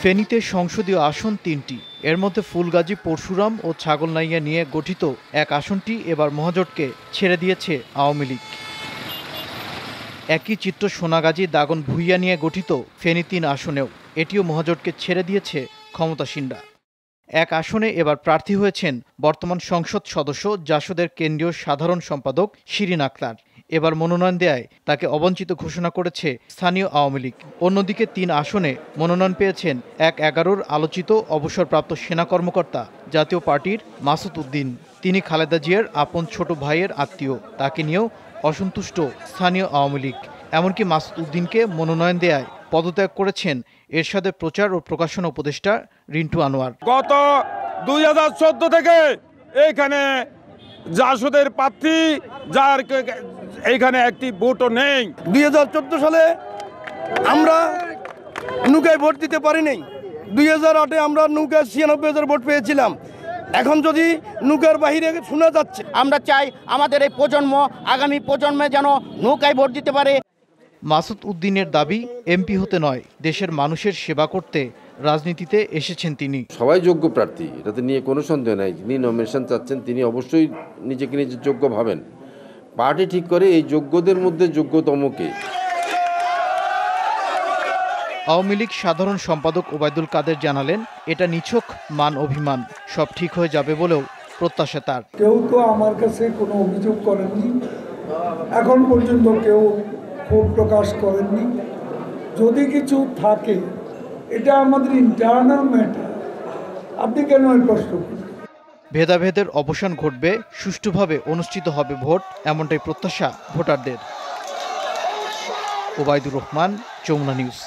ফেনীতে সংসদীয় আসন ৩টি, এর মধ্যে ফুলগাজী, পরশুরাম ও ছাগলনাইয়া নিয়ে গঠিত এক আসনটি এবার মহাজোটকে ছেড়ে দিয়েছে আওয়ামী লীগ। একই চিত্র সোনাগাজী, দাগন, ভূঁইয়া নিয়ে গঠিত ফেনী ৩ আসনেও এটিও মহাজোটকে ছেড়ে দিয়েছে ক্ষমতাসীনরা। এক আসনে এবার প্রার্থী হয়েছেন বর্তমান সংসদ সদস্য জাসদের কেন্দ্রীয় সাধারণ সম্পাদক শিরিন আক্তার। এবার মনোনয়ন দেয়ায় তাকে অবঞ্চিত ঘোষণা করেছে স্থানীয় আওয়ামী লীগ। অন্যদিকে ৩ আসনে মনোনয়ন পেয়েছেন ১/১১ আলোচিত অবসরপ্রাপ্ত সেনা কর্মকর্তা জাতীয় পার্টির মাসুদ উদ্দিন। তিনি খালেদা জিয়ার আপন ছোট ভাইয়ের আত্মীয়। তাকে নিয়েও অসন্তুষ্ট স্থানীয় আওয়ামী লীগ। এমনকি মাসুদ উদ্দিনকে মনোনয়ন দেয়ায় পদত্যাগ করেছেন এরশাদের প্রচার ও প্রকাশনা উপদেষ্টা রিন্টু আনোয়ার। গত 2014 থেকে এখানে জাসদের প্রার্থী যার এখানে একটি ভোটও নেই। 2014 সালে আমরা নৌকায় ভোট দিতে পারিনি। 2008-এ আমরা নৌকায় 96,000 ভোট পেয়েছিলাম। এখন যদি নৌকার বাহিরে শোনা যাচ্ছে, আমরা চাই আমাদের এই প্রজন্ম আগামী প্রজন্মে যেন নৌকায় ভোট দিতে পারে। মাসুদ উদ্দিনের দাবি, এমপি হতে নয়, দেশের মানুষের সেবা করতে রাজনীতিতে এসেছেন তিনি। সবাই যোগ্য প্রার্থী, এটাতে নিয়ে কোনো সন্দেহ নাই। যিনি নমিনেশন চাচ্ছেন তিনি অবশ্যই নিজেকে নিজে যোগ্য ভাবেন। পার্টি ঠিক করে এই যোগ্যদের মধ্যে যোগ্যতমকে। আওয়ামী লীগ সাধারণ সম্পাদক ওবায়দুল কাদের জানালেন, এটা নিছক মান অভিমান, সব ঠিক হয়ে যাবে বলেও প্রত্যাশা তার। কেউ তো আমার কাছে কোনো অভিযোগ করেননি, এখন পর্যন্ত কেউ ক্ষোভ প্রকাশ করেননি। যদি কিছু থাকে এটা আমাদের ইন্টারনাল ম্যাটার, আপনি কেন এই প্রশ্ন করেন? ভেদাভেদের অবসান ঘটবে, সুষ্ঠুভাবে অনুষ্ঠিত হবে ভোট, এমনটাই প্রত্যাশা ভোটারদের। ওবায়দুর রহমান, যমুনা নিউজ।